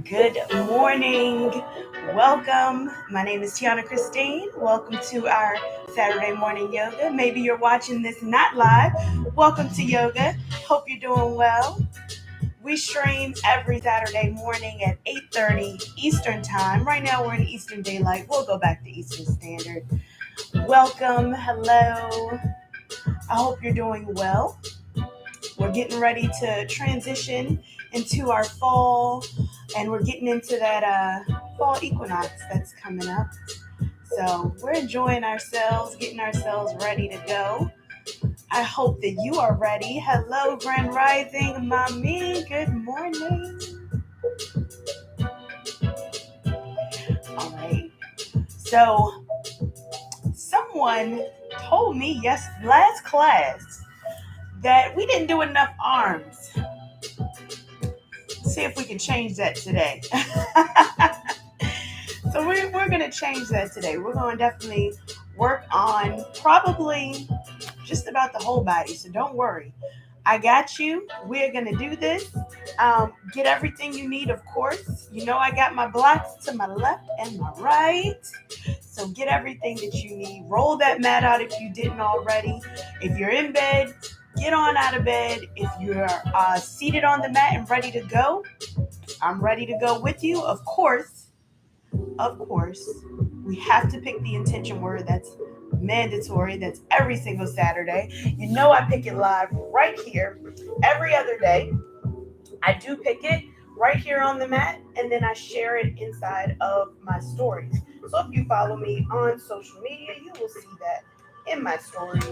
Good morning. Welcome. My name is Tianna Christine. Welcome to our Saturday morning yoga. Maybe you're watching this not live. Welcome to yoga. Hope you're doing well. We stream every Saturday morning at 8:30 Eastern Time. Right now we're in Eastern Daylight. We'll go back to Eastern Standard. Welcome. Hello. I hope you're doing well. We're getting ready to transition into our fall, and we're getting into that fall equinox that's coming up. So we're enjoying ourselves, getting ourselves ready to go. I hope that you are ready. Hello, Grand Rising, Mommy. Good morning. All right. So someone told me last class that we didn't do enough arms. See if we can change that today. So we're going to change that today. We're going to definitely work on probably just about the whole body. So don't worry. I got you. We're going to do this. Get everything you need, of course. You know I got my blocks to my left and my right. So get everything that you need. Roll that mat out if you didn't already. If you're in bed, get on out of bed. If you're seated on the mat and ready to go, I'm ready to go with you. Of course, we have to pick the intention word. That's mandatory. That's every single Saturday. You know I pick it live right here every other day. I do pick it right here on the mat, and then I share it inside of my stories. So if you follow me on social media, you will see that in my stories.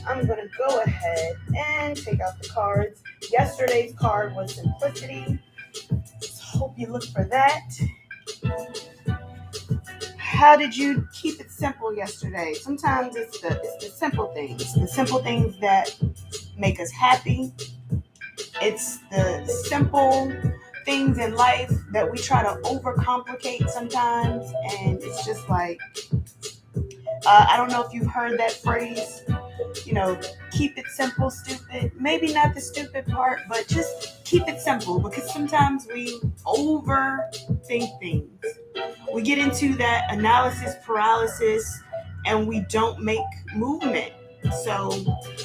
I'm going to go ahead and take out the cards. Yesterday's card was simplicity. So hope you look for that. How did you keep it simple yesterday? Sometimes it's the simple things. The simple things that make us happy. It's the simple things in life that we try to overcomplicate sometimes. And it's just like, I don't know if you've heard that phrase, keep it simple, stupid. Maybe not the stupid part, but just keep it simple, because sometimes we overthink things. We get into that analysis paralysis and we don't make movement. So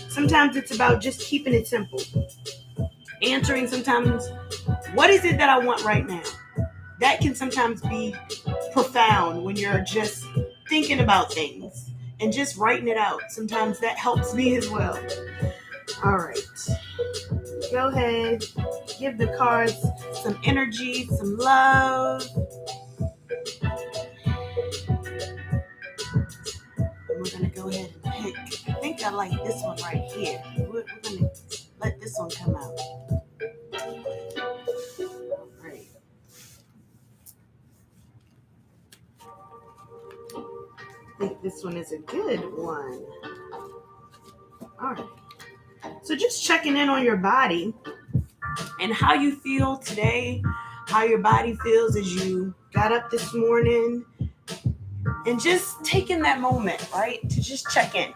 sometimes it's about just keeping it simple. Answering sometimes, what is it that I want right now? That can sometimes be profound when you're just thinking about things and just writing it out. Sometimes that helps me as well. All right. Go ahead. Give the cards some energy, some love. We're going to go ahead and pick. I think I like this one right here. We're going to let this one come out. All right. I think this one is a good one. All right. So just checking in on your body and how you feel today, how your body feels as you got up this morning, and just taking that moment, right, to just check in.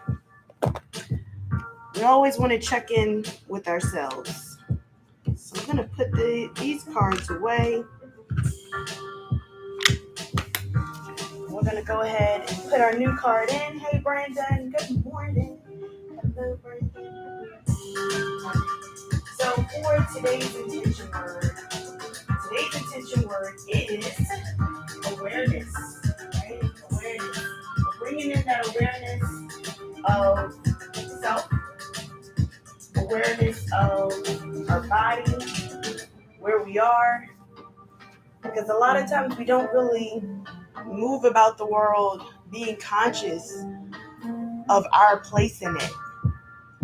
We always want to check in with ourselves. So I'm going to put these cards away. We're going to go ahead and put our new card in. Hey, Brandon. Good morning. Hello, Brandon. So for today's intention word is awareness. Right? Awareness. We're bringing in that awareness of self, awareness of our body, where we are, because a lot of times we don't really move about the world being conscious of our place in it,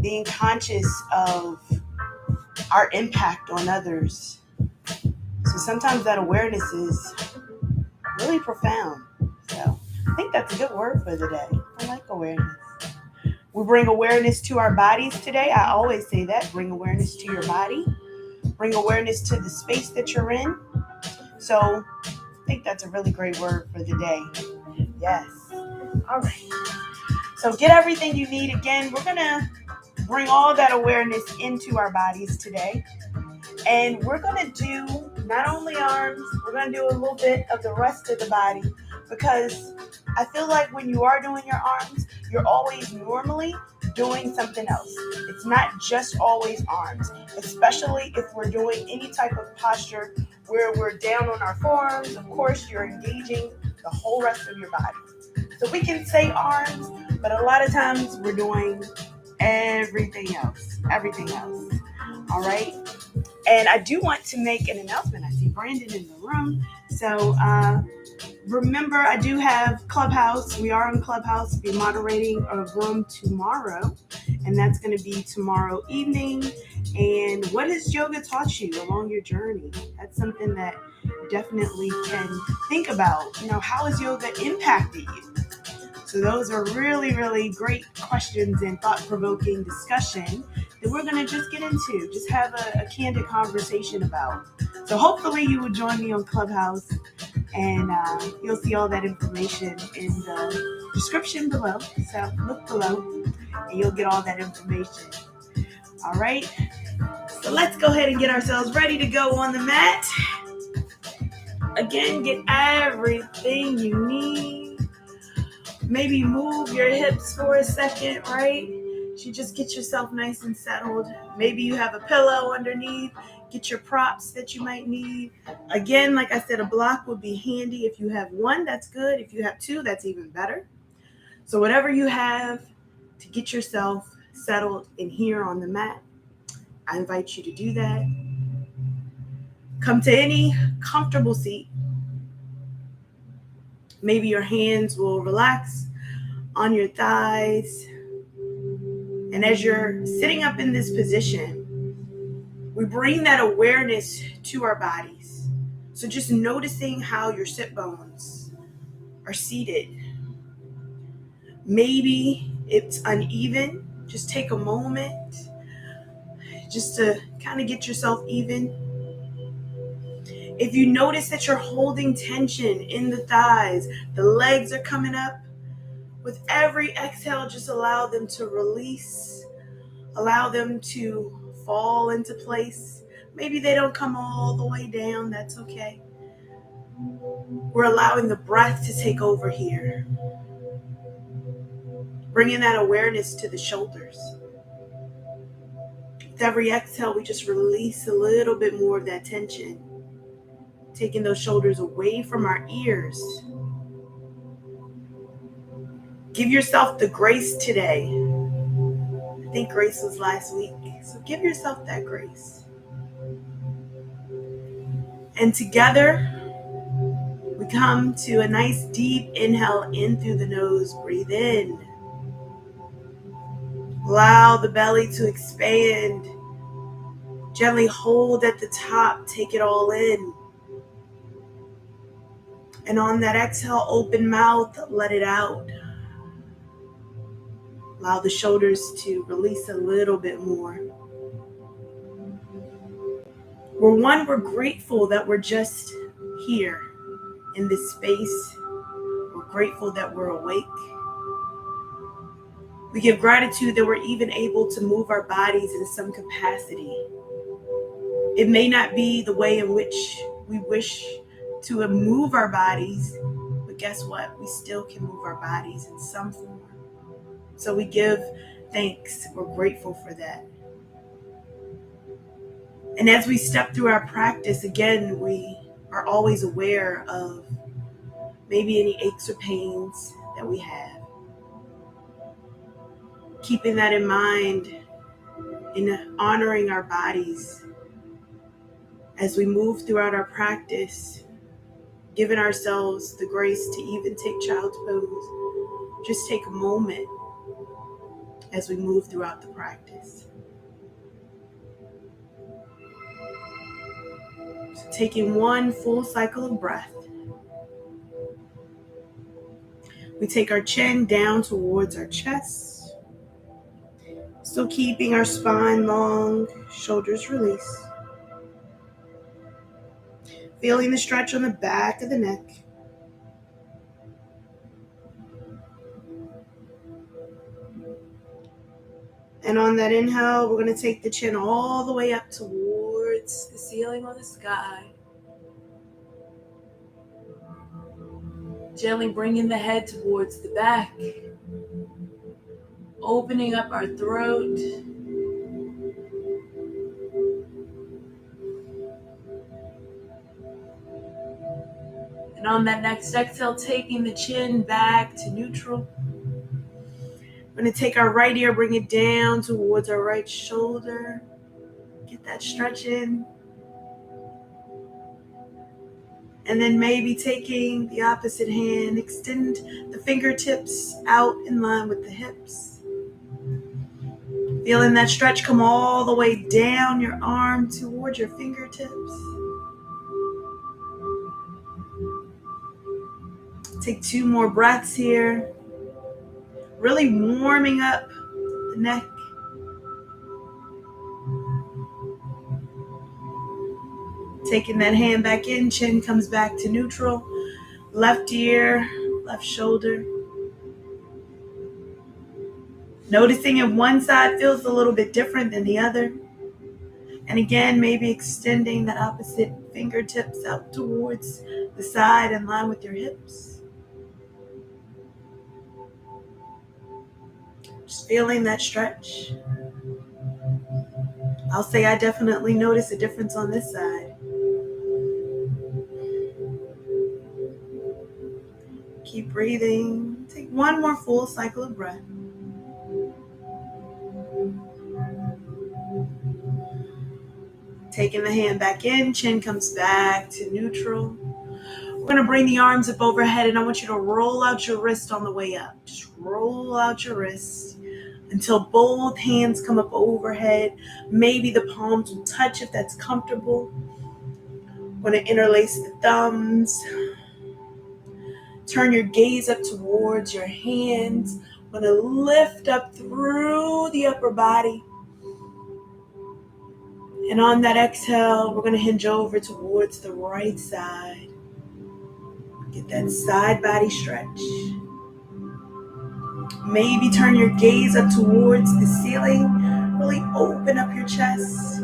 being conscious of our impact on others. So sometimes that awareness is really profound. So I think that's a good word for the day. I like awareness. We bring awareness to our bodies today. I always say that. Bring awareness to your body. Bring awareness to the space that you're in. So I think that's a really great word for the day. Yes. All right. So get everything you need. Again, we're going to bring all that awareness into our bodies today. And we're going to do not only arms, we're going to do a little bit of the rest of the body, because I feel like when you are doing your arms, you're always normally doing something else. It's not just always arms, especially if we're doing any type of posture where we're down on our forearms. Of course, you're engaging the whole rest of your body. So we can say arms, but a lot of times we're doing everything else. All right. And I do want to make an announcement. I see Brandon in the room. So remember, I do have Clubhouse. We are on Clubhouse. Be moderating a room tomorrow. And that's going to be tomorrow evening. And what has yoga taught you along your journey? That's something that definitely can think about. How has yoga impacted you? So those are really, really great questions and thought-provoking discussion that we're going to just get into, just have a candid conversation about. So hopefully you will join me on Clubhouse, and you'll see all that information in the description below. So look below, and you'll get all that information. All right. So let's go ahead and get ourselves ready to go on the mat. Again, get everything you need. Maybe move your hips for a second, right? You just get yourself nice and settled. Maybe you have a pillow underneath. Get your props that you might need. Again, like I said, a block would be handy. If you have one, that's good. If you have two, that's even better. So whatever you have to get yourself settled in here on the mat, I invite you to do that. Come to any comfortable seat. Maybe your hands will relax on your thighs. And as you're sitting up in this position, we bring that awareness to our bodies. So just noticing how your sit bones are seated. Maybe it's uneven. Just take a moment just to kind of get yourself even. If you notice that you're holding tension in the thighs, the legs are coming up, with every exhale, just allow them to release. Allow them to fall into place. Maybe they don't come all the way down. That's okay. We're allowing the breath to take over here. Bringing that awareness to the shoulders. With every exhale, we just release a little bit more of that tension. Taking those shoulders away from our ears. Give yourself the grace today. I think grace was last week. So give yourself that grace. And together, we come to a nice deep inhale in through the nose. Breathe in. Allow the belly to expand. Gently hold at the top. Take it all in. And on that exhale, open mouth, let it out. Allow the shoulders to release a little bit more. We're grateful that we're just here in this space. We're grateful that we're awake. We give gratitude that we're even able to move our bodies in some capacity. It may not be the way in which we wish to move our bodies, but guess what? We still can move our bodies in some form. So we give thanks. We're grateful for that. And as we step through our practice, again, we are always aware of maybe any aches or pains that we have. Keeping that in mind in honoring our bodies as we move throughout our practice, giving ourselves the grace to even take child's pose. Just take a moment as we move throughout the practice. So taking one full cycle of breath. We take our chin down towards our chest. Still keeping our spine long, shoulders release. Feeling the stretch on the back of the neck. And on that inhale, we're going to take the chin all the way up towards towards the ceiling or the sky. Gently bringing the head towards the back, opening up our throat. And on that next exhale, taking the chin back to neutral. We're going to take our right ear, bring it down towards our right shoulder. Get that stretch in. And then maybe taking the opposite hand, extend the fingertips out in line with the hips. Feeling that stretch come all the way down your arm towards your fingertips. Take 2 more breaths here. Really warming up the neck. Taking that hand back in, chin comes back to neutral. Left ear, left shoulder. Noticing if one side feels a little bit different than the other. And again, maybe extending the opposite fingertips out towards the side in line with your hips. Just feeling that stretch. I'll say I definitely notice a difference on this side. Keep breathing. Take 1 more full cycle of breath. Taking the hand back in, chin comes back to neutral. We're going to bring the arms up overhead, and I want you to roll out your wrist on the way up. Just roll out your wrist until both hands come up overhead. Maybe the palms will touch if that's comfortable. We're going to interlace the thumbs. Turn your gaze up towards your hands. We're going to lift up through the upper body. And on that exhale, we're going to hinge over towards the right side. Get that side body stretch. Maybe turn your gaze up towards the ceiling. Really open up your chest.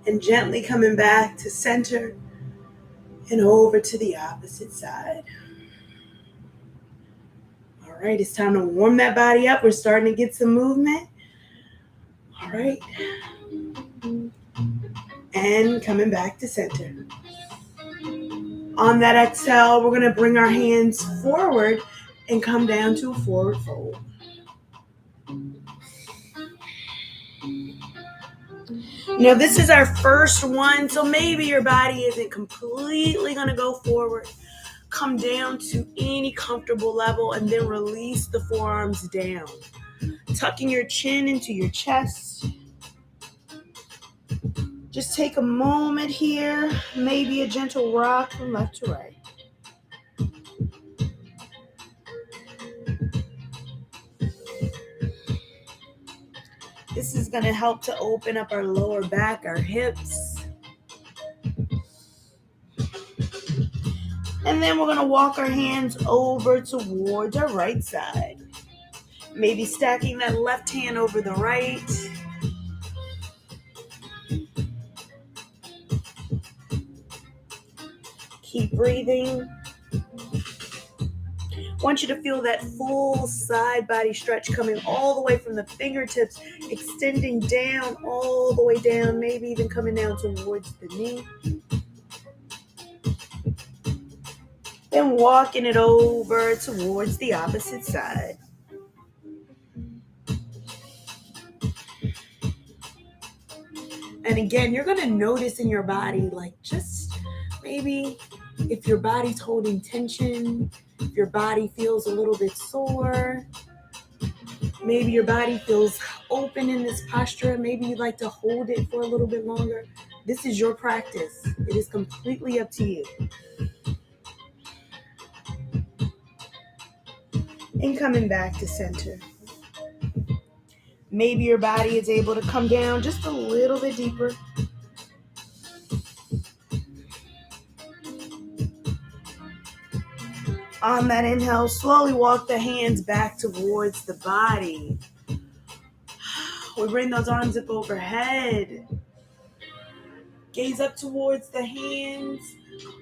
And gently coming back to center and over to the opposite side. All right, it's time to warm that body up. We're starting to get some movement. All right. And coming back to center. On that exhale, we're going to bring our hands forward and come down to a forward fold. Now, this is our first one, so maybe your body isn't completely going to go forward. Come down to any comfortable level and then release the forearms down. Tucking your chin into your chest. Just take a moment here, maybe a gentle rock from left to right. This is going to help to open up our lower back, our hips. And then we're going to walk our hands over towards our right side. Maybe stacking that left hand over the right. Keep breathing. I want you to feel that full side body stretch coming all the way from the fingertips, extending down all the way down, maybe even coming down towards the knee. Then walking it over towards the opposite side. And again, you're going to notice in your body, like just maybe if your body's holding tension, if your body feels a little bit sore, maybe your body feels open in this posture, maybe you'd like to hold it for a little bit longer. This is your practice. It is completely up to you. And coming back to center. Maybe your body is able to come down just a little bit deeper. On that inhale, slowly walk the hands back towards the body. We bring those arms up overhead. Gaze up towards the hands.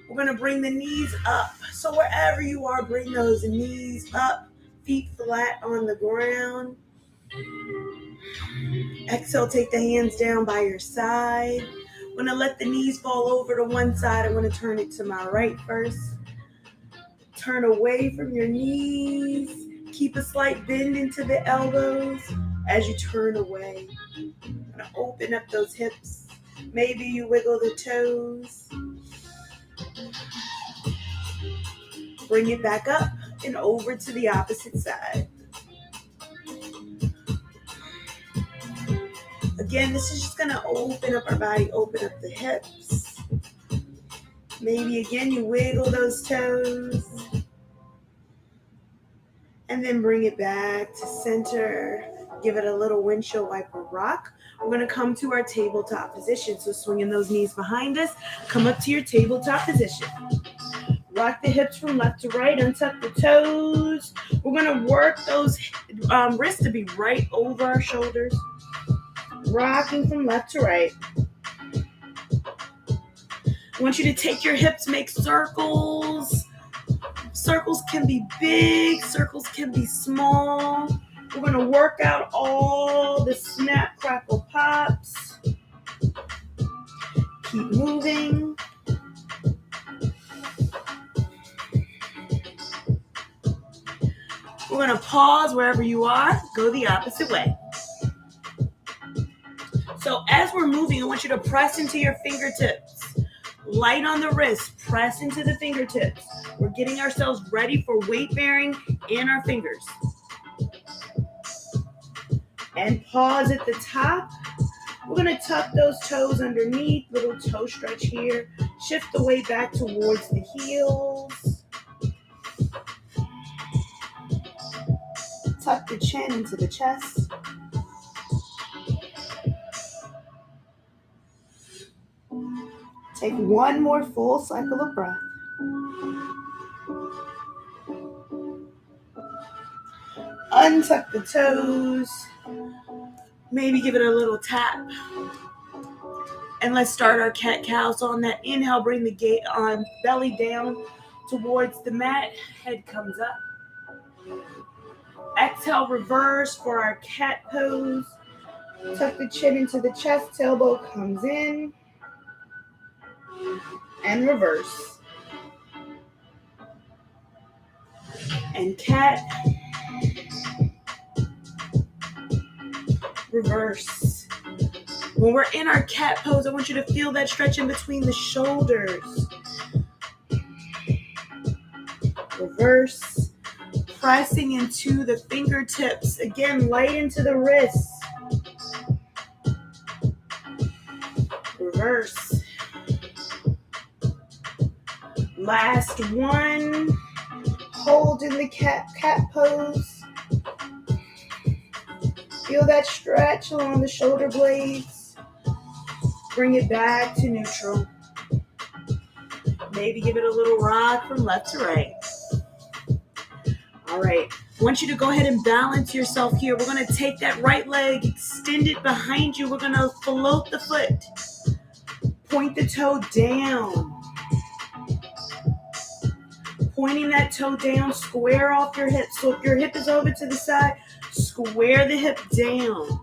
We're going to bring the knees up. So wherever you are, bring those knees up. Feet flat on the ground. Exhale, take the hands down by your side. I'm going to let the knees fall over to one side. I'm going to turn it to my right first. Turn away from your knees. Keep a slight bend into the elbows as you turn away. I'm going to open up those hips. Maybe you wiggle the toes. Bring it back up and over to the opposite side. Again, this is just going to open up our body, open up the hips. Maybe again you wiggle those toes. And then bring it back to center. Give it a little windshield wiper rock. We're going to come to our tabletop position. So swinging those knees behind us. Come up to your tabletop position. Rock the hips from left to right. Untuck the toes. We're going to work those wrists to be right over our shoulders. Rocking from left to right. I want you to take your hips, make circles. Circles can be big, circles can be small. We're going to work out all the snap, crackle, pops. Keep moving. We're going to pause wherever you are. Go the opposite way. So as we're moving, I want you to press into your fingertips. Light on the wrist. Press into the fingertips. We're getting ourselves ready for weight bearing in our fingers. And pause at the top. We're going to tuck those toes underneath. Little toe stretch here. Shift the weight back towards the heels. Tuck the chin into the chest. Take one more full cycle of breath. Untuck the toes. Maybe give it a little tap. And let's start our cat-cow. So on that inhale, bring the belly down towards the mat. Head comes up. Exhale, reverse for our cat pose. Tuck the chin into the chest. Tailbone comes in. And reverse. And cat. Reverse. When we're in our cat pose, I want you to feel that stretch in between the shoulders. Reverse. Pressing into the fingertips. Again, light into the wrists. Reverse. Last one. Hold in the cat pose. Feel that stretch along the shoulder blades. Bring it back to neutral. Maybe give it a little rock from left to right. All right. I want you to go ahead and balance yourself here. We're going to take that right leg, extend it behind you. We're going to float the foot. Point the toe down. Pointing that toe down, square off your hip. So if your hip is over to the side, square the hip down.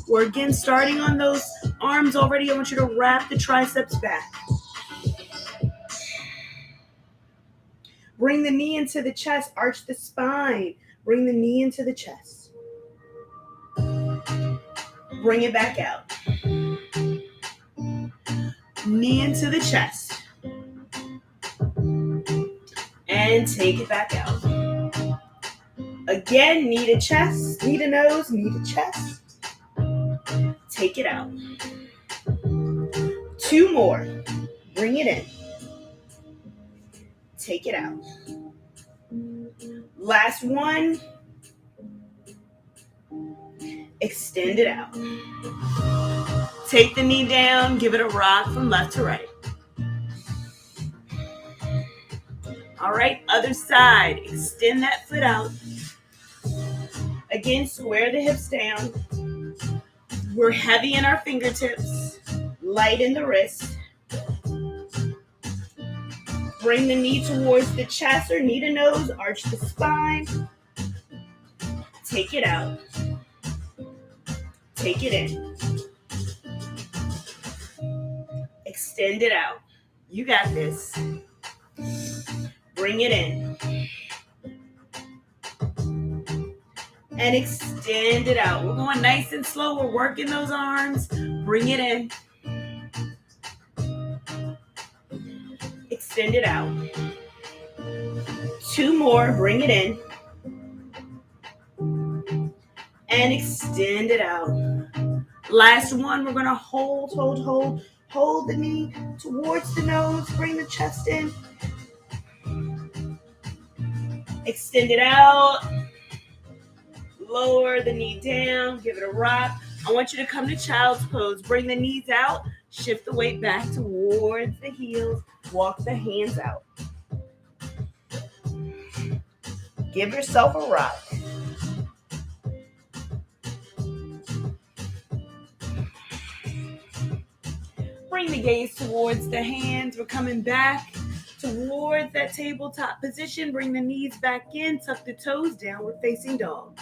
We're again starting on those arms already. I want you to wrap the triceps back. Bring the knee into the chest. Arch the spine. Bring the knee into the chest. Bring it back out. Knee into the chest. And take it back out. Again, knee to chest, knee to nose, knee to chest. Take it out. 2 more. Bring it in. Take it out. Last one. Extend it out. Take the knee down. Give it a rock from left to right. All right, other side. Extend that foot out. Again, square the hips down. We're heavy in our fingertips, light in the wrist. Bring the knee towards the chest or knee to nose, arch the spine. Take it out. Take it in. Extend it out. You got this. Bring it in. And extend it out. We're going nice and slow. We're working those arms. Bring it in. Extend it out. 2 more. Bring it in. And extend it out. Last one. We're going to hold the knee towards the nose. Bring the chest in. Extend it out. Lower the knee down. Give it a rock. I want you to come to child's pose. Bring the knees out. Shift the weight back towards the heels. Walk the hands out. Give yourself a rock. Bring the gaze towards the hands. We're coming back towards that tabletop position. Bring the knees back in. Tuck the toes down. We're facing dog.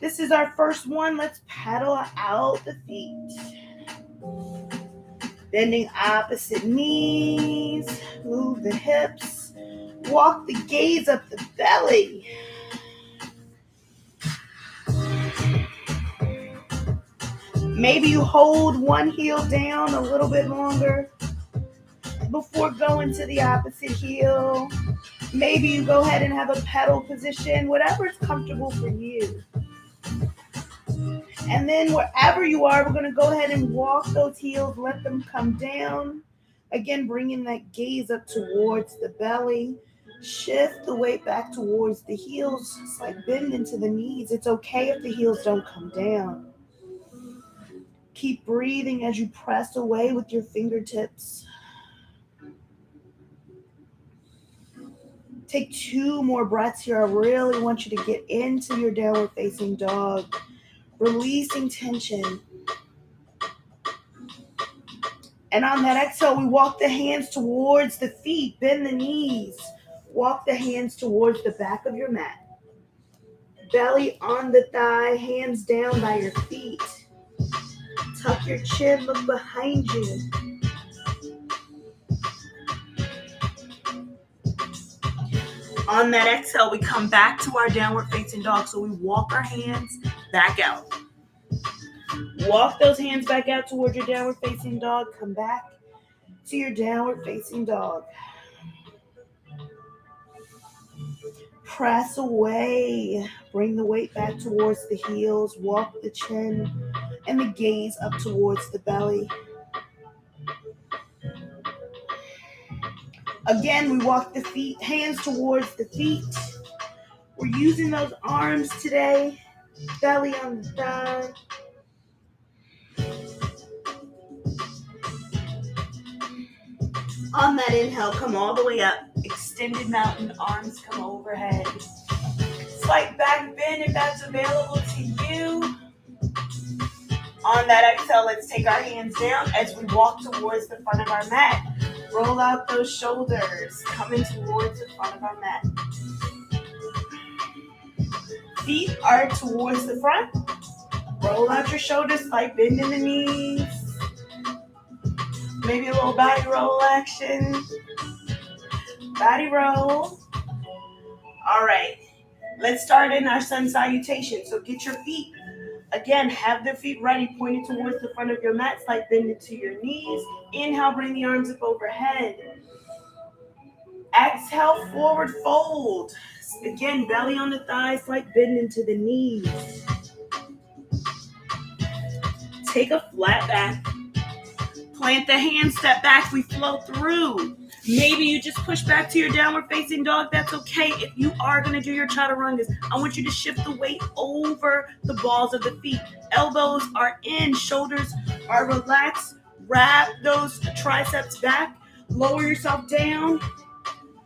This is our first one. Let's paddle out the feet. Bending opposite knees. Move the hips. Walk the gaze up the belly. Maybe you hold one heel down a little bit longer before going to the opposite heel. Maybe you go ahead and have a pedal position, whatever is comfortable for you. And then wherever you are, we're going to go ahead and walk those heels, let them come down. Again, bringing that gaze up towards the belly. Shift the weight back towards the heels. It's like bend into the knees. It's okay if the heels don't come down. Keep breathing as you press away with your fingertips. Take 2 more breaths here. I really want you to get into your downward facing dog. Releasing tension. And on that exhale, we walk the hands towards the feet. Bend the knees. Walk the hands towards the back of your mat. Belly on the thigh, hands down by your feet. Tuck your chin, look behind you. On that exhale, we come back to our downward facing dog. So we walk our hands back out. Walk those hands back out towards your downward facing dog. Come back to your downward facing dog. Press away. Bring the weight back towards the heels. Walk the chin and the gaze up towards the belly. Again, we walk the feet, hands towards the feet. We're using those arms today. Belly on the thigh. On that inhale, come all the way up. Extended mountain, arms come overhead. Slight back bend if that's available to you. On that exhale, let's take our hands down as we walk towards the front of our mat. Roll out those shoulders, coming towards the front of our mat. Feet are towards the front. Roll out your shoulders, slight bend in the knees. Maybe a little body roll action. Body roll. All right. Let's start in our sun salutation. So get your feet. Again, have the feet ready, pointed towards the front of your mat. Slight bend into your knees. Inhale, bring the arms up overhead. Exhale, forward fold. Again, belly on the thighs, slight bend into the knees. Take a flat back. Plant the hands, step back, we flow through. Maybe you just push back to your downward facing dog. That's okay. If you are going to do your chaturangas, I want you to shift the weight over the balls of the feet. Elbows are in, shoulders are relaxed. Wrap those triceps back. Lower yourself down.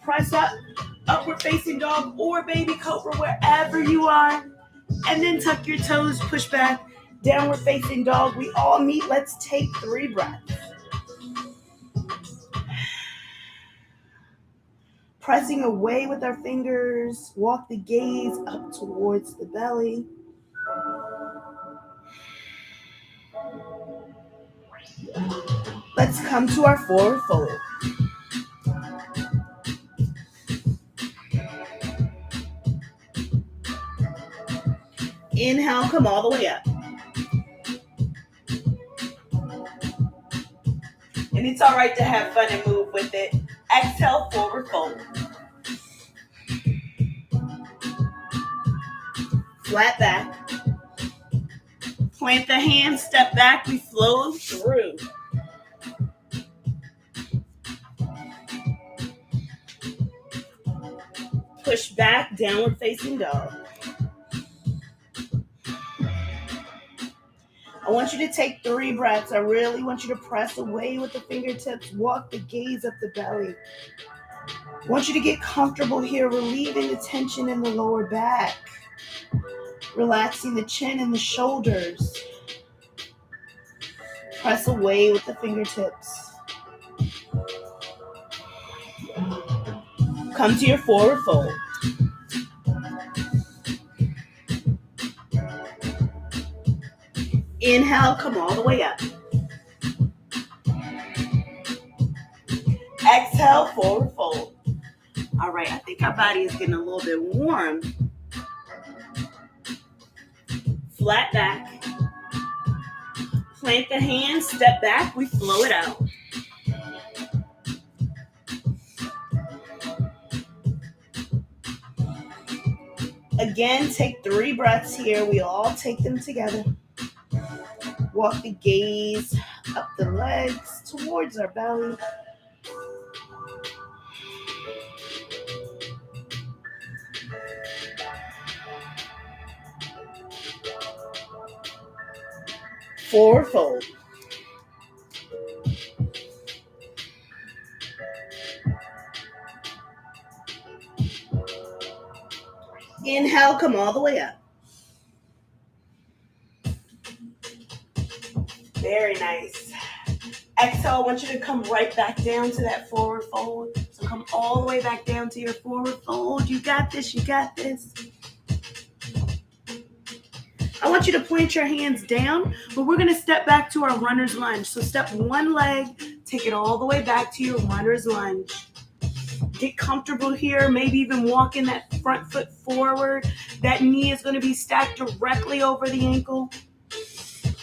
Press up, upward facing dog or baby cobra, wherever you are. And then tuck your toes, push back. Downward facing dog. We all meet. Let's take 3 breaths. Pressing away with our fingers. Walk the gaze up towards the belly. Let's come to our forward fold. Inhale, come all the way up. And it's all right to have fun and move with it. Exhale, forward fold. Flat back. Plant the hands, step back, we flow through. Push back, downward facing dog. I want you to take 3 breaths. I really want you to press away with the fingertips. Walk the gaze up the belly. I want you to get comfortable here, relieving the tension in the lower back. Relaxing the chin and the shoulders. Press away with the fingertips. Come to your forward fold. Inhale, come all the way up. Exhale, forward fold. All right, I think our body is getting a little bit warm. Flat back. Plant the hands, step back, we flow it out. Again, take 3 breaths here. We all take them together. Walk the gaze up the legs towards our belly. Forward fold. Inhale, come all the way up. Very nice. Exhale, I want you to come right back down to that forward fold. So come all the way back down to your forward fold. You got this, you got this. I want you to plant your hands down, but we're gonna step back to our runner's lunge. So step 1 leg, take it all the way back to your runner's lunge. Get comfortable here, maybe even walking that front foot forward. That knee is gonna be stacked directly over the ankle.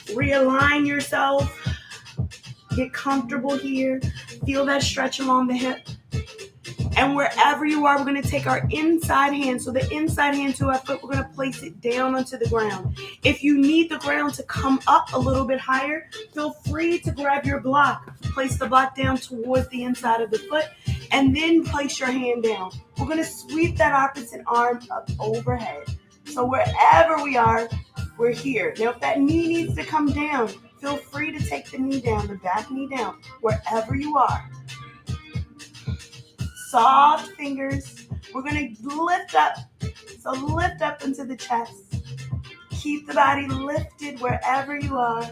Realign yourself. Get comfortable here. Feel that stretch along the hip. And wherever you are, we're going to take our inside hand. So the inside hand to our foot, we're going to place it down onto the ground. If you need the ground to come up a little bit higher, feel free to grab your block. Place the block down towards the inside of the foot, and then place your hand down. We're going to sweep that opposite arm up overhead. So wherever we are, we're here. Now, if that knee needs to come down, feel free to take the knee down, the back knee down, wherever you are. Soft fingers. We're going to lift up. So lift up into the chest. Keep the body lifted wherever you are.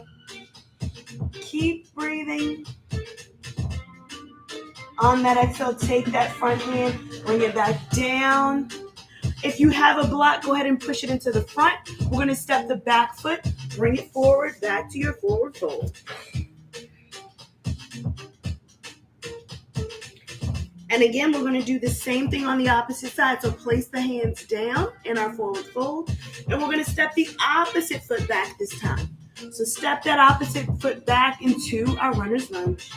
Keep breathing. On that exhale, take that front hand, bring it back down. If you have a block, go ahead and push it into the front. We're going to step the back foot, bring it forward, back to your forward fold. And again, we're going to do the same thing on the opposite side. So place the hands down in our forward fold. And we're going to step the opposite foot back this time. So step that opposite foot back into our runner's lunge.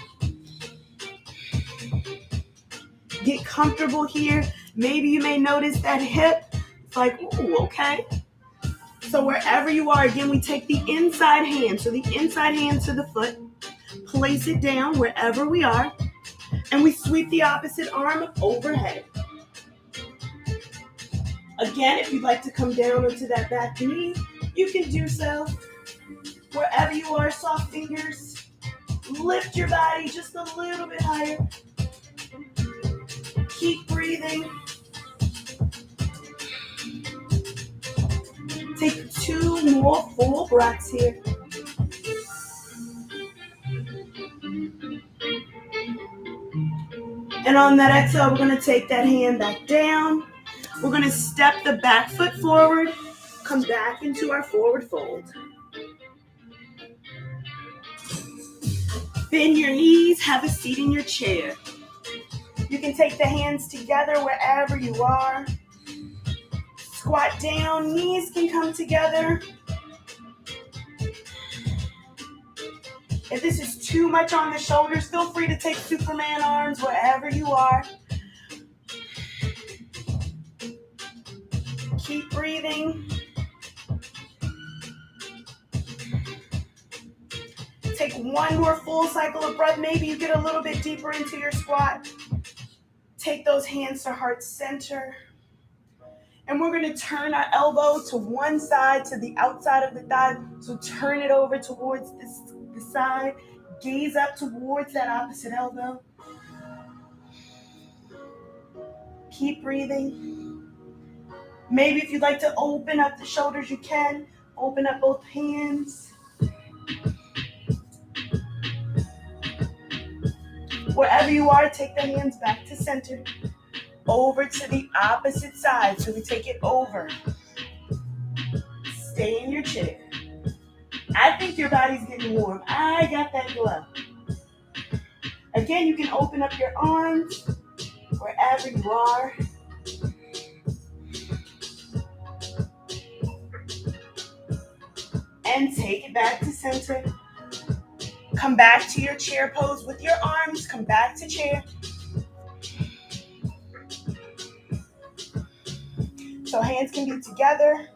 Get comfortable here. Maybe you may notice that hip. It's like, ooh, okay. So wherever you are, again, we take the inside hand. So the inside hand to the foot. Place it down wherever we are. And we sweep the opposite arm overhead. Again, if you'd like to come down onto that back knee, you can do so. Wherever you are, soft fingers. Lift your body just a little bit higher. Keep breathing. Take 2 more full breaths here. And on that exhale, we're going to take that hand back down. We're going to step the back foot forward, come back into our forward fold. Bend your knees, have a seat in your chair. You can take the hands together wherever you are. Squat down, knees can come together. If this is too much on the shoulders, feel free to take Superman arms wherever you are. Keep breathing. Take one more full cycle of breath. Maybe you get a little bit deeper into your squat. Take those hands to heart center. And we're going to turn our elbow to one side, to the outside of the thigh. So turn it over towards the side. Gaze up towards that opposite elbow. Keep breathing. Maybe if you'd like to open up the shoulders, you can. Open up both hands. Wherever you are, take the hands back to center. Over to the opposite side. So we take it over. Stay in your chair. I think your body's getting warm. I got that glow. Again, you can open up your arms wherever you are. And take it back to center. Come back to your chair pose with your arms. Come back to chair. So hands can be together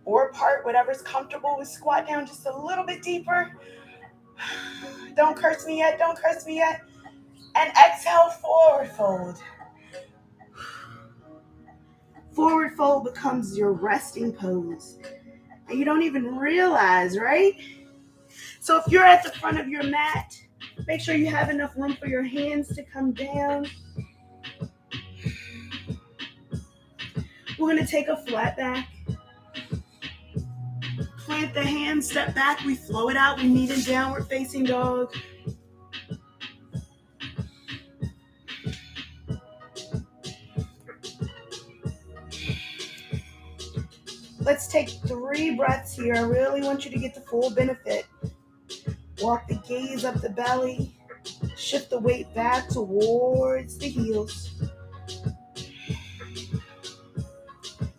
or apart, whatever's comfortable. With squat down just a little bit deeper. Don't curse me yet, don't curse me yet. And exhale, forward fold. Forward fold becomes your resting pose. And you don't even realize, right? So if you're at the front of your mat, make sure you have enough room for your hands to come down. We're going to take a flat back. Plant the hands, step back. We flow it out. We meet in downward facing dog. Let's take 3 breaths here. I really want you to get the full benefit. Walk the gaze up the belly. Shift the weight back towards the heels.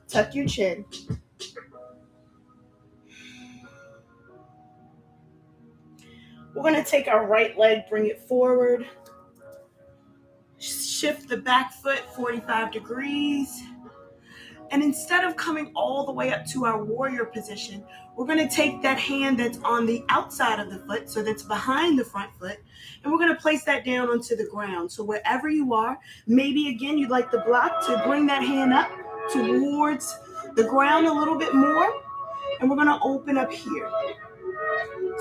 Tuck your chin. We're going to take our right leg, bring it forward. Shift the back foot 45 degrees. And instead of coming all the way up to our warrior position, we're going to take that hand that's on the outside of the foot, so that's behind the front foot, and we're going to place that down onto the ground. So wherever you are, maybe again you'd like the block to bring that hand up towards the ground a little bit more, and we're going to open up here.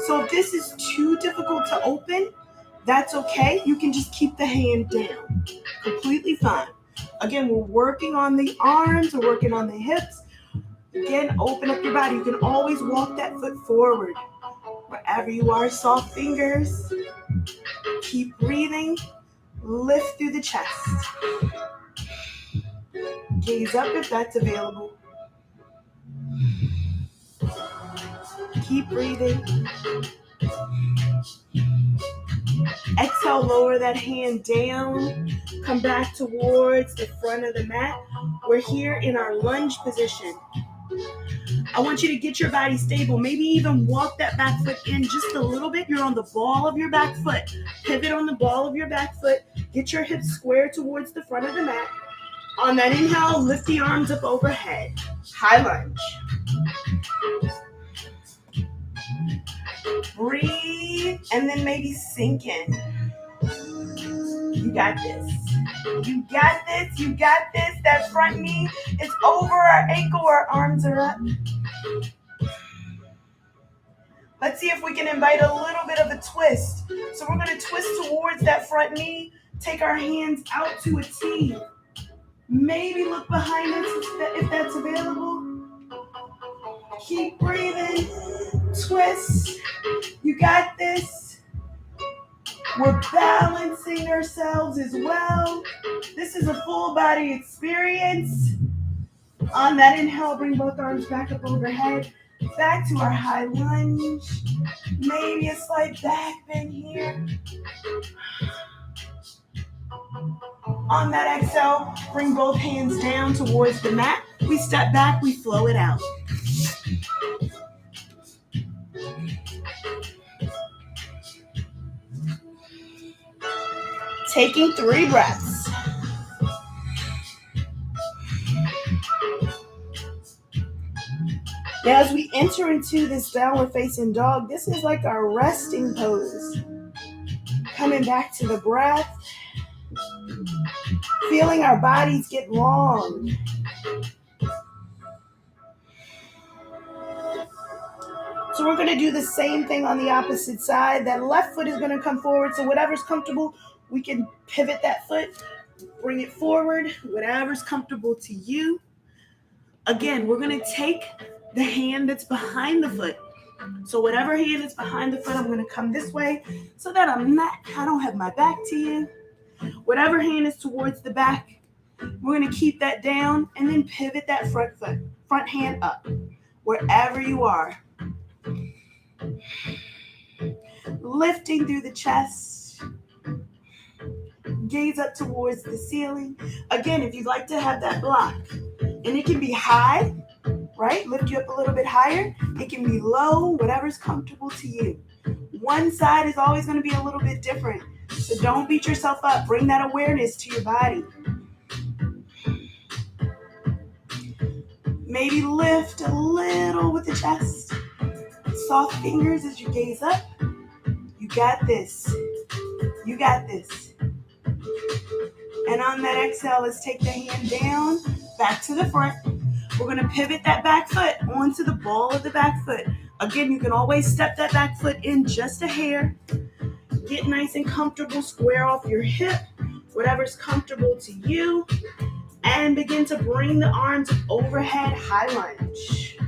So if this is too difficult to open, that's okay. You can just keep the hand down. Completely fine. Again, we're working on the arms, we're working on the hips. Again, open up your body. You can always walk that foot forward. Wherever you are, soft fingers. Keep breathing. Lift through the chest. Gaze up if that's available. Keep breathing. Exhale, lower that hand down. Come back towards the front of the mat. We're here in our lunge position. I want you to get your body stable. Maybe even walk that back foot in just a little bit. You're on the ball of your back foot. Pivot on the ball of your back foot. Get your hips square towards the front of the mat. On that inhale, lift the arms up overhead. High lunge. Breathe, and then maybe sink in. You got this. You got this. You got this. That front knee is over our ankle. Our arms are up. Let's see if we can invite a little bit of a twist. So we're going to twist towards that front knee. Take our hands out to a T. Maybe look behind us if that's available. Keep breathing. Twist. You got this. We're balancing ourselves as well. This is a full body experience. On that inhale, bring both arms back up overhead. Back to our high lunge. Maybe a slight back bend here. On that exhale, bring both hands down towards the mat. We step back, we flow it out. Taking 3 breaths. Now, as we enter into this downward facing dog, this is like our resting pose. Coming back to the breath. Feeling our bodies get long. So we're going to do the same thing on the opposite side. That left foot is going to come forward. So whatever's comfortable, we can pivot that foot, bring it forward, whatever's comfortable to you. Again, we're going to take the hand that's behind the foot. So whatever hand is behind the foot, I'm going to come this way so that I don't have my back to you. Whatever hand is towards the back, we're going to keep that down and then pivot that front hand up, wherever you are. Lifting through the chest. Gaze up towards the ceiling. Again, if you'd like to have that block, and it can be high, right? Lift you up a little bit higher. It can be low, whatever's comfortable to you. One side is always going to be a little bit different. So don't beat yourself up. Bring that awareness to your body. Maybe lift a little with the chest. Soft fingers as you gaze up. You got this. You got this. And on that exhale, let's take the hand down, back to the front. We're going to pivot that back foot onto the ball of the back foot. Again, you can always step that back foot in just a hair. Get nice and comfortable. Square off your hip, whatever's comfortable to you. And begin to bring the arms overhead, high lunge.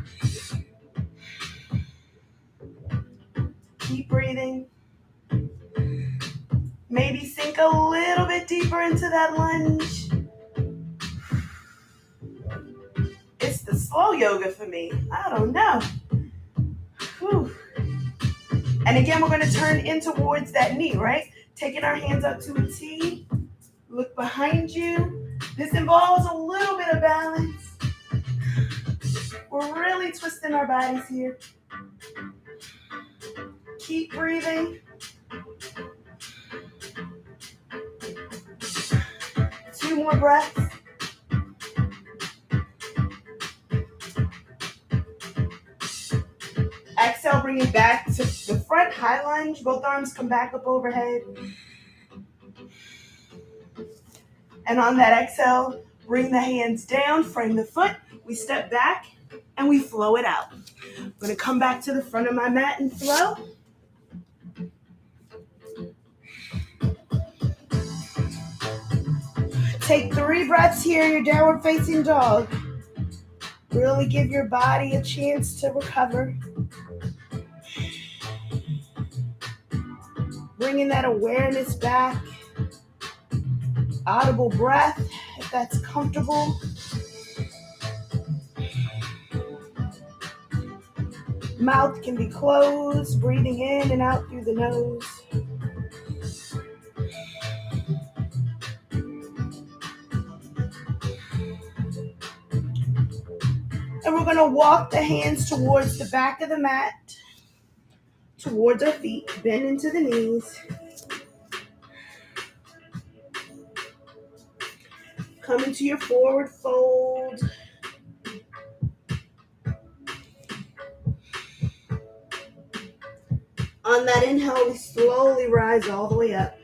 Keep breathing. Maybe sink a little bit deeper into that lunge. It's the slow yoga for me. I don't know. Whew. And again, we're going to turn in towards that knee, right? Taking our hands up to a T. Look behind you. This involves a little bit of balance. We're really twisting our bodies here. Keep breathing. 2 more breaths. Exhale, bring it back to the front, high lunge. Both arms come back up overhead. And on that exhale, bring the hands down, frame the foot. We step back and we flow it out. I'm going to come back to the front of my mat and flow. Take 3 breaths here in your downward facing dog. Really give your body a chance to recover. Bringing that awareness back. Audible breath, if that's comfortable. Mouth can be closed, breathing in and out through the nose. And we're going to walk the hands towards the back of the mat, towards our feet, bend into the knees. Come into your forward fold. On that inhale, we slowly rise all the way up.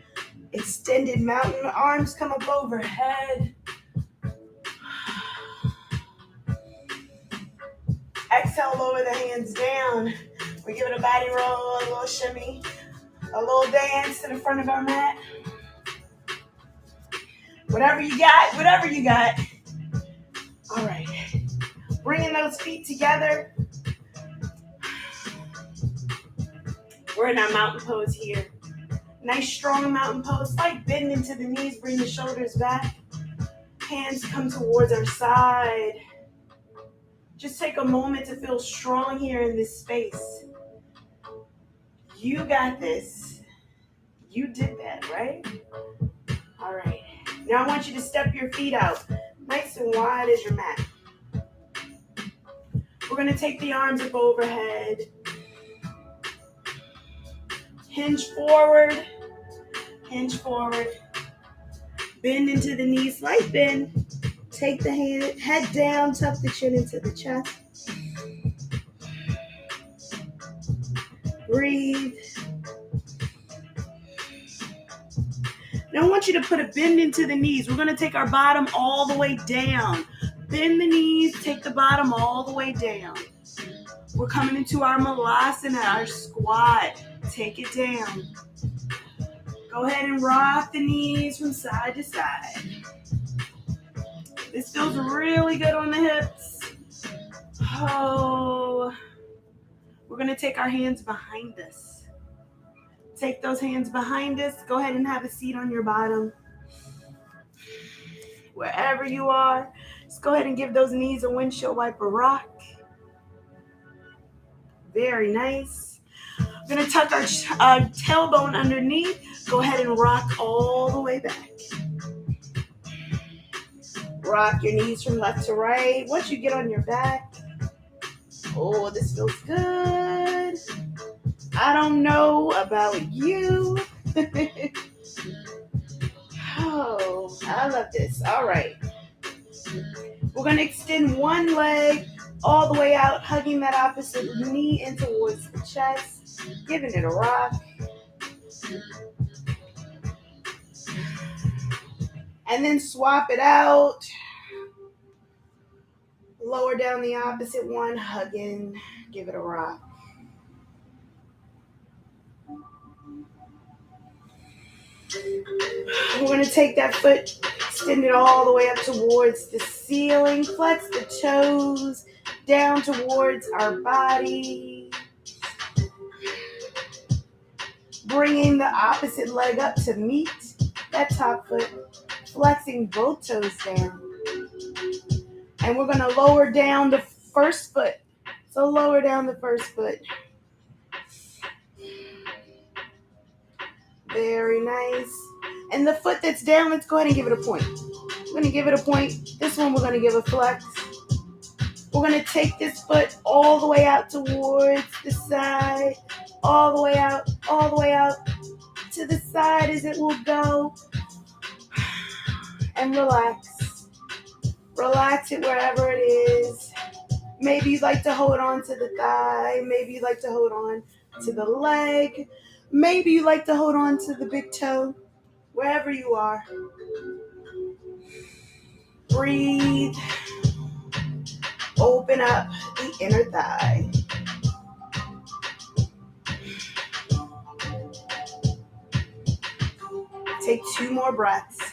Extended mountain arms come up overhead. Exhale, lower the hands down. We give it a body roll, a little shimmy, a little dance to the front of our mat. Whatever you got, whatever you got. All right. Bringing those feet together. We're in our mountain pose here. Nice strong mountain pose. Slight bend into the knees, bring the shoulders back. Hands come towards our side. Just take a moment to feel strong here in this space. You got this. You did that, right? All right. Now I want you to step your feet out. Nice and wide as your mat. We're going to take the arms up overhead. Hinge forward. Hinge forward. Bend into the knees, slight bend. Take the head down, tuck the chin into the chest. Breathe. Now I want you to put a bend into the knees. We're going to take our bottom all the way down. Bend the knees, take the bottom all the way down. We're coming into our malasana, our squat. Take it down. Go ahead and rock the knees from side to side. This feels really good on the hips. Oh, we're going to take our hands behind us. Take those hands behind us. Go ahead and have a seat on your bottom. Wherever you are, just go ahead and give those knees a windshield wiper rock. Very nice. We're going to tuck our tailbone underneath. Go ahead and rock all the way back. Rock your knees from left to right. Once you get on your back, oh, this feels good. I don't know about you. Oh, I love this. All right. We're going to extend one leg all the way out, hugging that opposite knee in towards the chest, giving it a rock. And then swap it out. Lower down the opposite one, hugging, give it a rock. We're going to take that foot, extend it all the way up towards the ceiling. Flex the toes down towards our body. Bringing the opposite leg up to meet that top foot. Flexing both toes down. And we're going to lower down the first foot. So lower down the first foot. Very nice. And the foot that's down, let's go ahead and give it a point. We're going to give it a point. This one we're going to give a flex. We're going to take this foot all the way out towards the side. All the way out to the side as it will go. And relax. Relax it wherever it is. Maybe you'd like to hold on to the thigh. Maybe you'd like to hold on to the leg. Maybe you like to hold on to the big toe. Wherever you are. Breathe. Open up the inner thigh. Take 2 more breaths.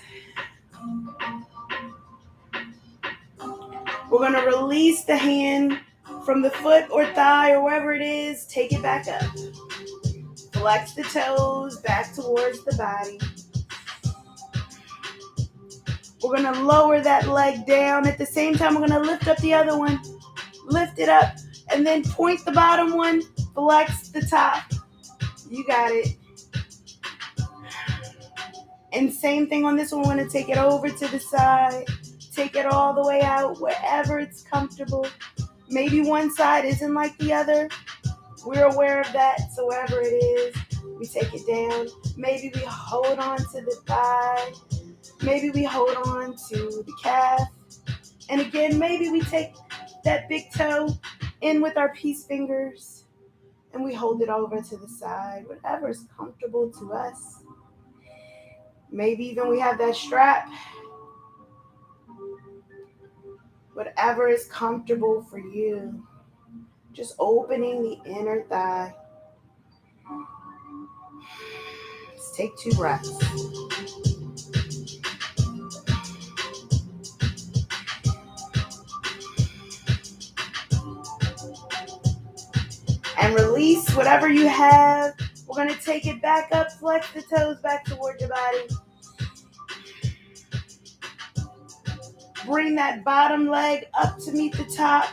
We're going to release the hand from the foot or thigh or wherever it is. Take it back up. Flex the toes back towards the body. We're going to lower that leg down. At the same time, we're going to lift up the other one. Lift it up. And then point the bottom one. Flex the top. You got it. And same thing on this one. We're going to take it over to the side. Take it all the way out wherever it's comfortable. Maybe one side isn't like the other. We're aware of that. So wherever it is, we take it down. Maybe we hold on to the thigh. Maybe we hold on to the calf. And again, maybe we take that big toe in with our peace fingers and we hold it over to the side. Whatever is comfortable to us. Maybe even we have that strap. Whatever is comfortable for you. Just opening the inner thigh. Let's take 2 breaths. And release whatever you have We're going to take it back up, flex the toes back towards your body. Bring that bottom leg up to meet the top.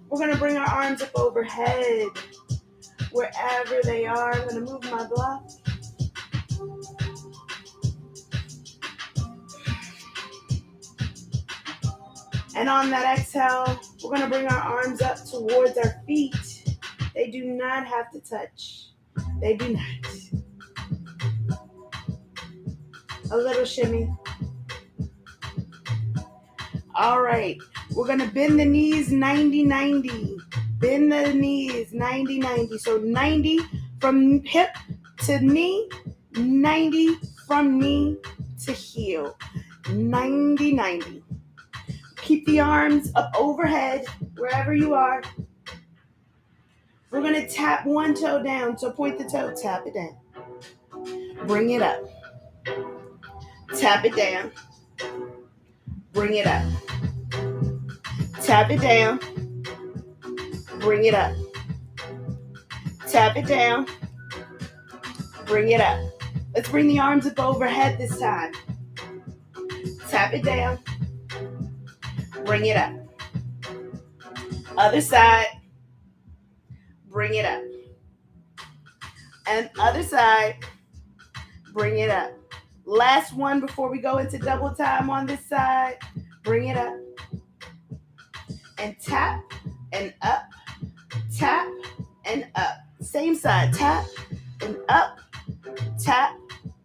We're going to bring our arms up overhead, wherever they are. I'm going to move my block. And on that exhale, we're going to bring our arms up towards our feet. They do not have to touch. They do not. A little shimmy. All right. We're going to bend the knees 90-90. Bend the knees 90-90. So 90 from hip to knee, 90 from knee to heel. 90-90. Keep the arms up overhead, wherever you are. We're going to tap one toe down. So point the toe, tap it down. Bring it up. Tap it down. Bring it up. Tap it down. Bring it up. Tap it down. Bring it up. Let's bring the arms up overhead this time. Tap it down. Bring it up. Other side. Bring it up. And other side. Bring it up. Last one before we go into double time on this side. Bring it up. And tap and up. Tap and up. Same side. Tap and up. Tap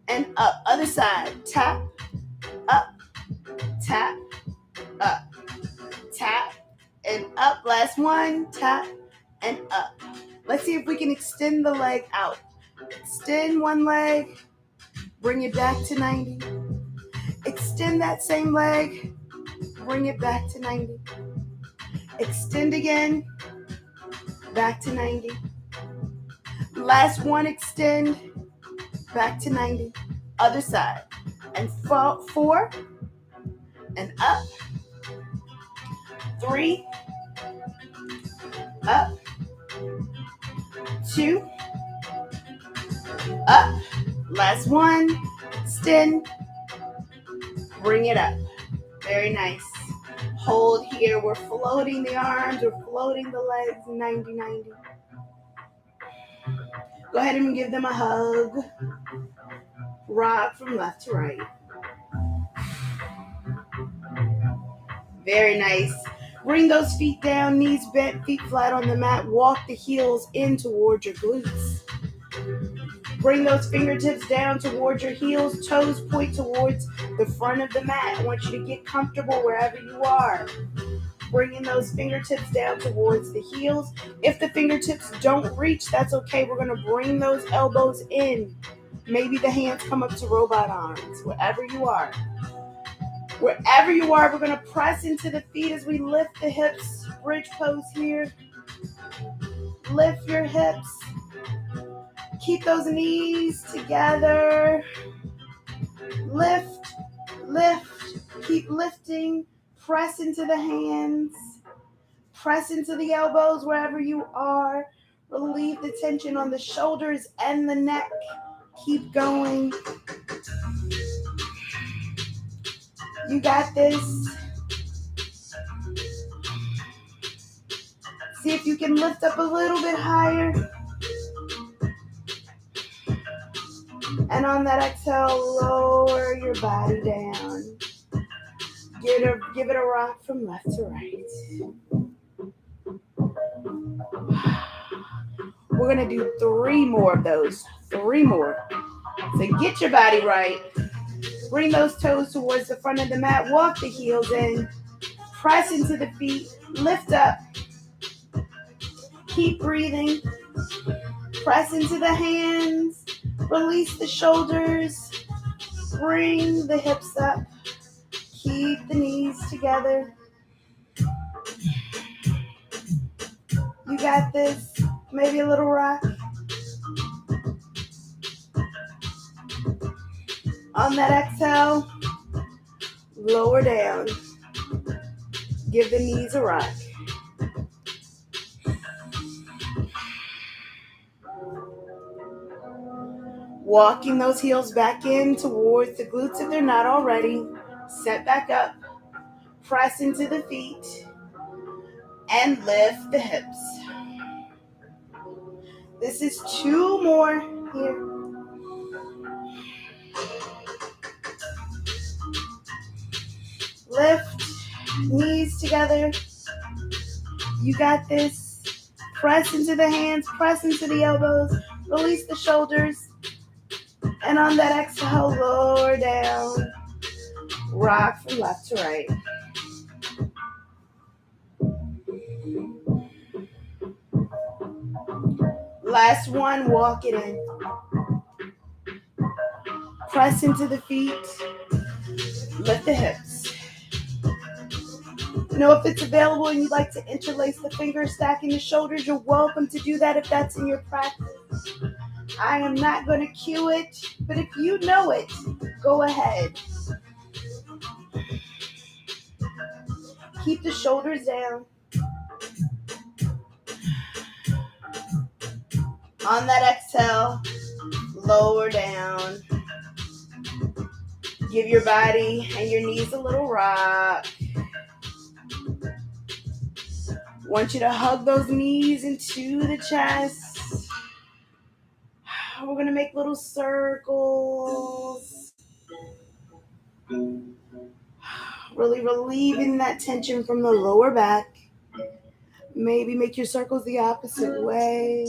and up. Other side. Tap, up, tap, up. Tap and up. Last one. Tap and up. Let's see if we can extend the leg out. Extend one leg. Bring it back to 90. Extend that same leg. Bring it back to 90. Extend again. Back to 90. Last one, extend. Back to 90. Other side. And 4. And up. 3. Up. 2. Up. Last one. Extend. Bring it up. Very nice. Hold here. We're floating the arms. We're floating the legs 90-90. Go ahead and give them a hug. Rock from left to right. Very nice. Bring those feet down, knees bent, feet flat on the mat. Walk the heels in towards your glutes. Bring those fingertips down towards your heels. Toes point towards the front of the mat. I want you to get comfortable wherever you are. Bringing those fingertips down towards the heels. If the fingertips don't reach, that's okay. We're going to bring those elbows in. Maybe the hands come up to robot arms. Wherever you are. Wherever you are, we're going to press into the feet as we lift the hips. Bridge pose here. Lift your hips. Keep those knees together. Lift, lift. Keep lifting. Press into the hands. Press into the elbows wherever you are. Relieve the tension on the shoulders and the neck. Keep going. You got this. See if you can lift up a little bit higher. And on that exhale, lower your body down. Give it a rock from left to right. We're going to do 3 more of those. 3 more. So get your body right. Bring those toes towards the front of the mat. Walk the heels in. Press into the feet. Lift up. Keep breathing. Press into the hands. Release the shoulders. Bring the hips up. Keep the knees together. You got this. Maybe a little rock. On that exhale, lower down. Give the knees a rock. Walking those heels back in towards the glutes if they're not already. Set back up. Press into the feet. And lift the hips. This is 2 more here. Lift, knees together. You got this. Press into the hands, press into the elbows. Release the shoulders. And on that exhale, lower down. Rock from left to right. Last one, walk it in. Press into the feet. Lift the hips. If it's available and you'd like to interlace the fingers, stacking the shoulders, you're welcome to do that if that's in your practice. I am not going to cue it, but if you know it, go ahead. Keep the shoulders down. On that exhale, lower down. Give your body and your knees a little rock. Want you to hug those knees into the chest. We're going to make little circles. Really relieving that tension from the lower back. Maybe make your circles the opposite way.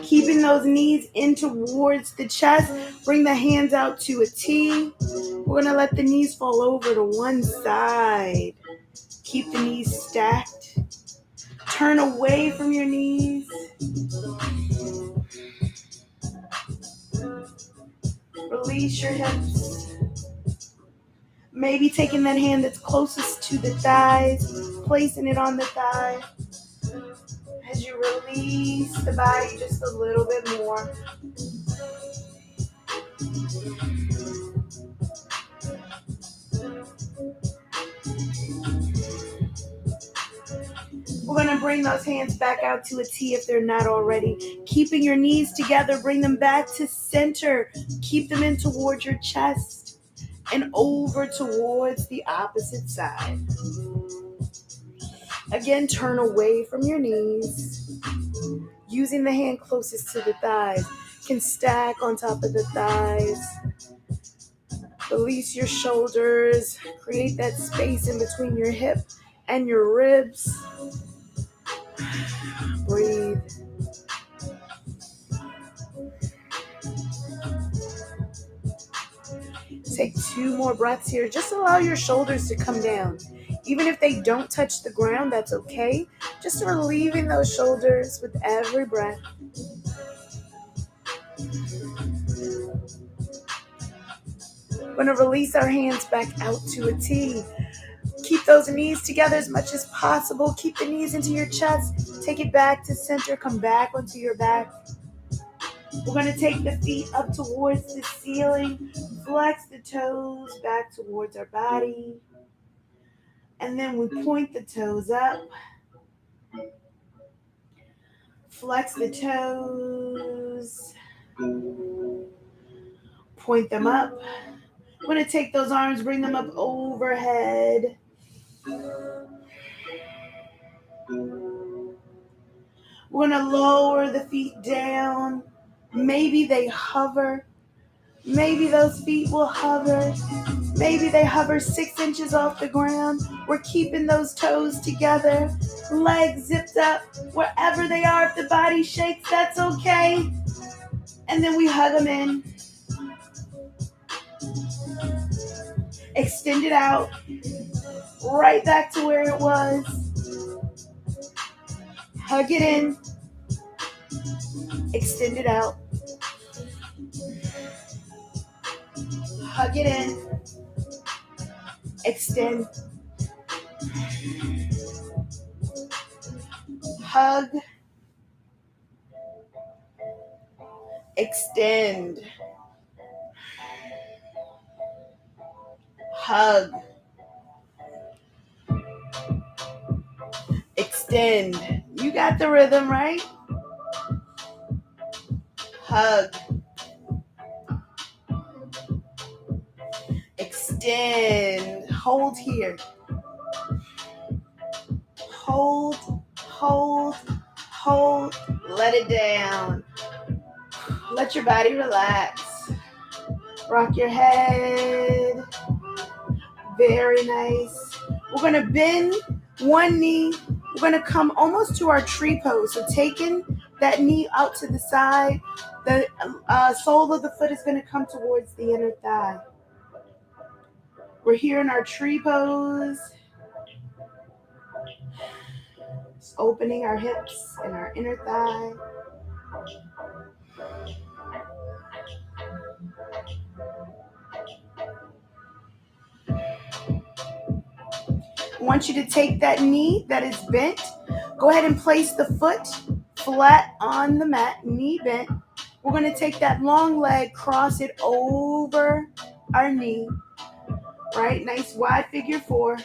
Keeping those knees in towards the chest. Bring the hands out to a T. We're going to let the knees fall over to one side. Keep the knees stacked. Turn away from your knees. Release your hips. Maybe taking that hand that's closest to the thighs, placing it on the thigh. As you release the body just a little bit more. We're going to bring those hands back out to a T if they're not already. Keeping your knees together, bring them back to center. Keep them in towards your chest and over towards the opposite side. Again, turn away from your knees. Using the hand closest to the thighs. Can stack on top of the thighs. Release your shoulders. Create that space in between your hip and your ribs. Breathe. Take 2 more breaths here. Just allow your shoulders to come down. Even if they don't touch the ground, that's okay. Just relieving those shoulders with every breath. We're going to release our hands back out to a T. Keep those knees together as much as possible. Keep the knees into your chest. Take it back to center. Come back onto your back. We're going to take the feet up towards the ceiling. Flex the toes back towards our body. And then we point the toes up. Flex the toes. Point them up. I'm going to take those arms, bring them up overhead. We're going to lower the feet down. Maybe they hover. Maybe those feet will hover. Maybe they hover 6 inches off the ground. We're keeping those toes together. Legs zipped up. Wherever they are, if the body shakes, that's okay. And then we hug them in. Extend it out. Right back to where it was. Hug it in. Extend it out. Hug it in. Extend. Hug. Extend. Hug. Extend. You got the rhythm, right? Hug. Extend. Hold here. Hold, hold, hold. Let it down. Let your body relax. Rock your head. Very nice. We're going to bend one knee. We're going to come almost to our tree pose. So taking that knee out to the side, the sole of the foot is going to come towards the inner thigh. We're here in our tree pose. Just opening our hips and our inner thigh. I want you to take that knee that is bent. Go ahead and place the foot flat on the mat, knee bent. We're going to take that long leg, cross it over our knee. Right? Nice wide figure four.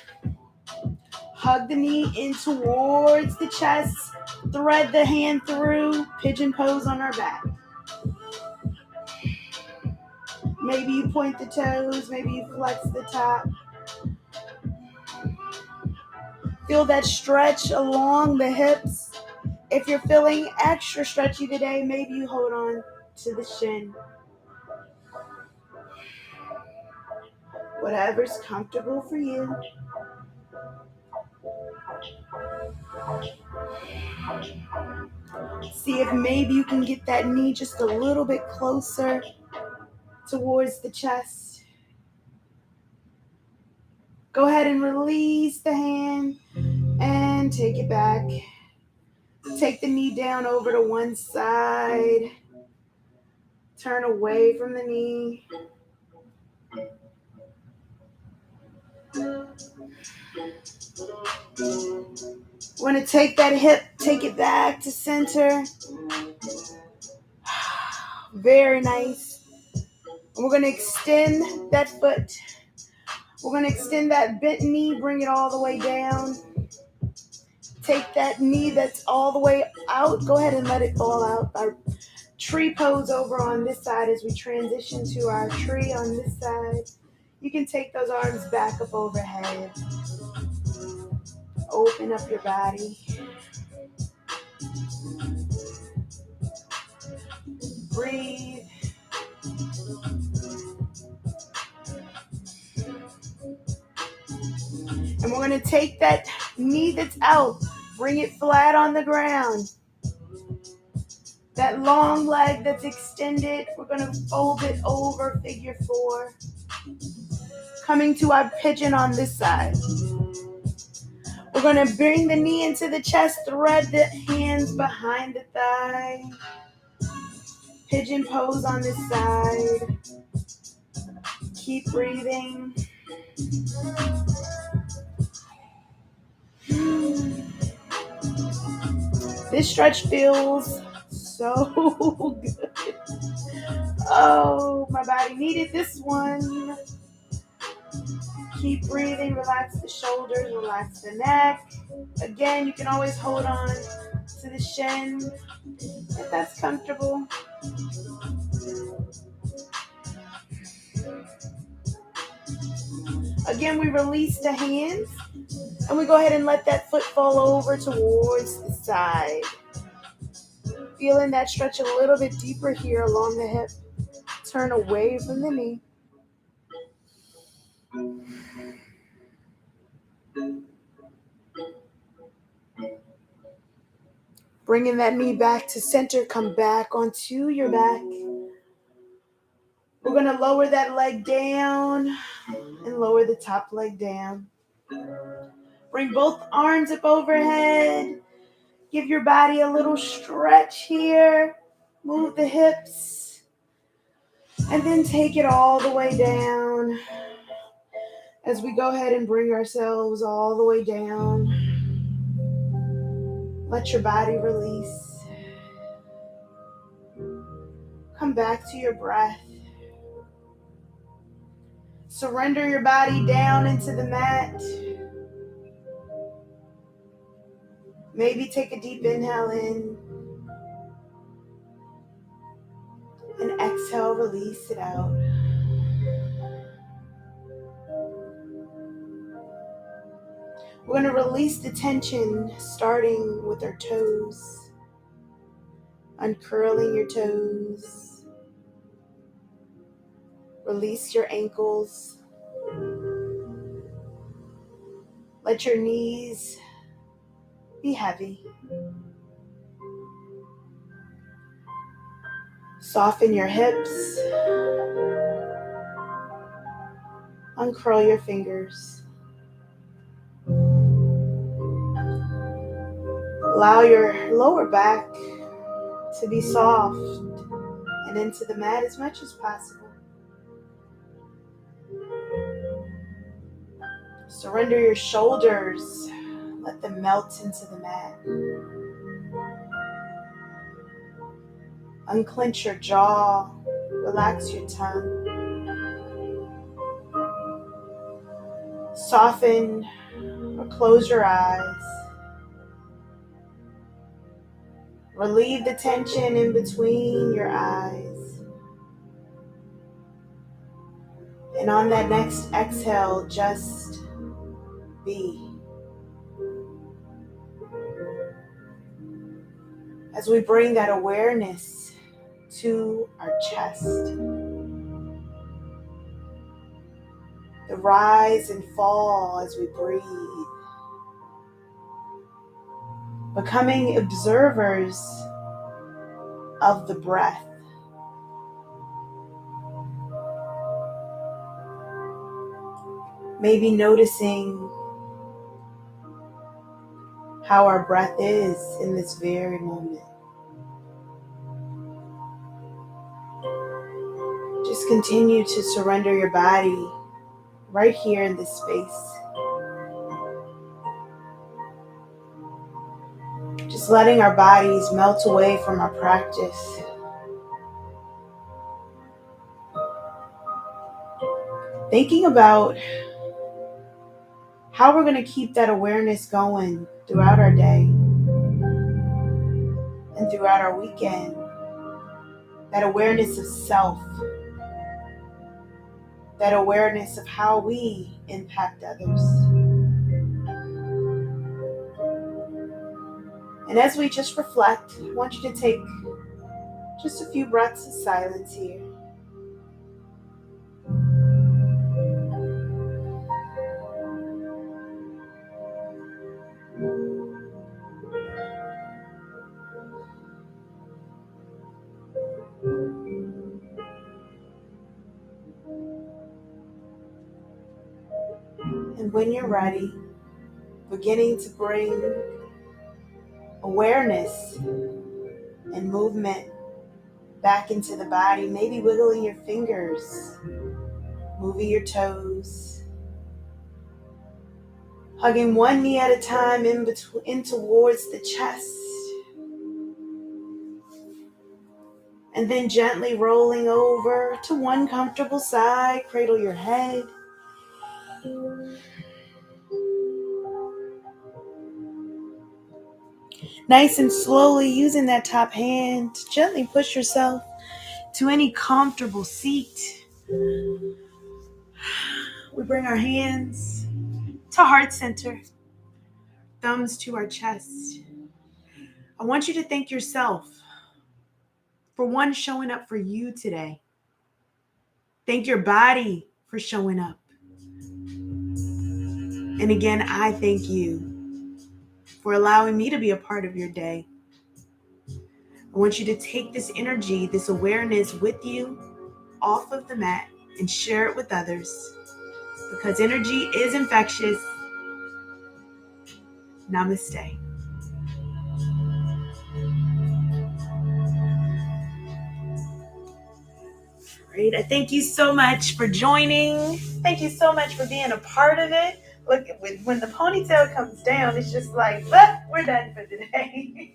Hug the knee in towards the chest. Thread the hand through. Pigeon pose on our back. Maybe you point the toes. Maybe you flex the top. Feel that stretch along the hips. If you're feeling extra stretchy today, maybe you hold on to the shin. Whatever's comfortable for you. See if maybe you can get that knee just a little bit closer towards the chest. Go ahead and release the hand and take it back. Take the knee down over to one side. Turn away from the knee. Want to take that hip, take it back to center. Very nice. And we're going to extend that foot. We're going to extend that bent knee, bring it all the way down. Take that knee that's all the way out. Go ahead and let it fall out. Our tree pose over on this side as we transition to our tree on this side. You can take those arms back up overhead. Open up your body. Breathe. And we're going to take that knee that's out, bring it flat on the ground. That long leg that's extended, we're going to fold it over, figure four. Coming to our pigeon on this side. We're going to bring the knee into the chest, thread the hands behind the thigh. Pigeon pose on this side. Keep breathing. This stretch feels so good. Oh, my body needed this one. Keep breathing. Relax the shoulders, relax the neck. Again, you can always hold on to the shin if that's comfortable. Again, we release the hands and we go ahead and let that foot fall over towards the side. Feeling that stretch a little bit deeper here along the hip. Turn away from the knee. Bringing that knee back to center. Come back onto your back. We're going to lower that leg down and lower the top leg down. Bring both arms up overhead. Give your body a little stretch here. Move the hips. And then take it all the way down. As we go ahead and bring ourselves all the way down. Let your body release. Come back to your breath. Surrender your body down into the mat. Maybe take a deep inhale in and exhale, release it out. We're going to release the tension starting with our toes, uncurling your toes. Release your ankles. Let your knees be heavy. Soften your hips. Uncurl your fingers. Allow your lower back to be soft and into the mat as much as possible. Surrender your shoulders. Let them melt into the mat. Unclench your jaw. Relax your tongue. Soften or close your eyes. Relieve the tension in between your eyes. And on that next exhale, just be. As we bring that awareness to our chest. The rise and fall as we breathe. Becoming observers of the breath. Maybe noticing how our breath is in this very moment. Just continue to surrender your body right here in this space. Just letting our bodies melt away from our practice. Thinking about how we're going to keep that awareness going throughout our day and throughout our weekend. That awareness of self. That awareness of how we impact others. And as we just reflect, I want you to take just a few breaths of silence here. And when you're ready, beginning to bring awareness and movement back into the body, maybe wiggling your fingers, moving your toes, hugging one knee at a time in towards the chest, and then gently rolling over to one comfortable side, cradle your head. Nice and slowly, using that top hand, gently push yourself to any comfortable seat. We bring our hands to heart center, thumbs to our chest. I want you to thank yourself for one, showing up for you today. Thank your body for showing up. And again, I thank you for allowing me to be a part of your day. I want you to take this energy, this awareness with you off of the mat and share it with others, because energy is infectious. Namaste. Great. I thank you so much for joining. Thank you so much for being a part of it. Look, when the ponytail comes down, it's just like, we're done for today.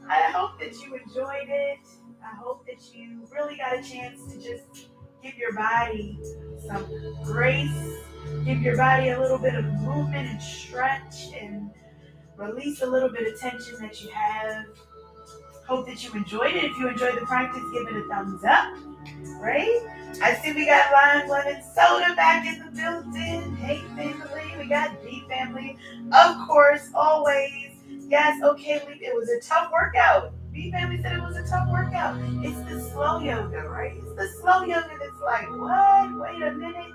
I hope that you enjoyed it. I hope that you really got a chance to just give your body some grace, give your body a little bit of movement and stretch, and Release a little bit of tension that you have. Hope that you enjoyed it. If you enjoyed the practice, give it a thumbs up, right? I see we got lime, lemon, soda back in the building. Hey, family. We got B family. Of course, always. Yes, okay, it was a tough workout. B family said it was a tough workout. It's the slow yoga, right? It's the slow yoga that's like, what? Wait a minute.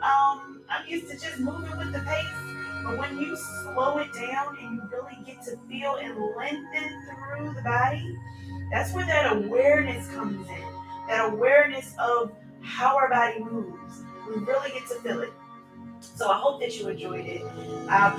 I'm used to just moving with the pace. But when you slow it down and you really get to feel and lengthen through the body, that's where that awareness comes in. That awareness of how our body moves. We really get to feel it. So I hope that you enjoyed it.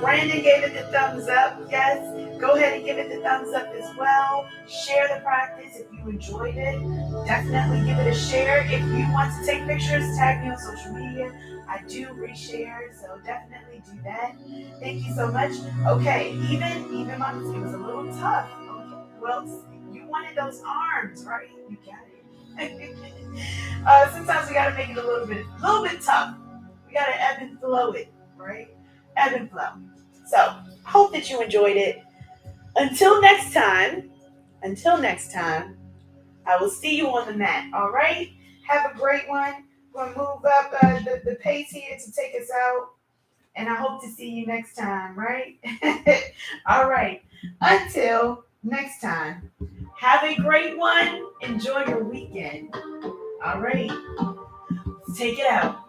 Brandon gave it the thumbs up. Yes, go ahead and give it the thumbs up as well. Share the practice if you enjoyed it. Definitely give it a share. If you want to take pictures, tag me on social media. I do reshare, so definitely do that. Thank you so much. Okay, even Mom, it was a little tough. Okay, well, you wanted those arms, right? You got it. Sometimes we gotta make it a little bit tough. We gotta ebb and flow it, right? Ebb and flow. So, hope that you enjoyed it. Until next time, I will see you on the mat, all right? Have a great one. We're gonna move up the pace here to take us out. And I hope to see you next time, right? All right. Until next time, have a great one. Enjoy your weekend. All right. Take it out.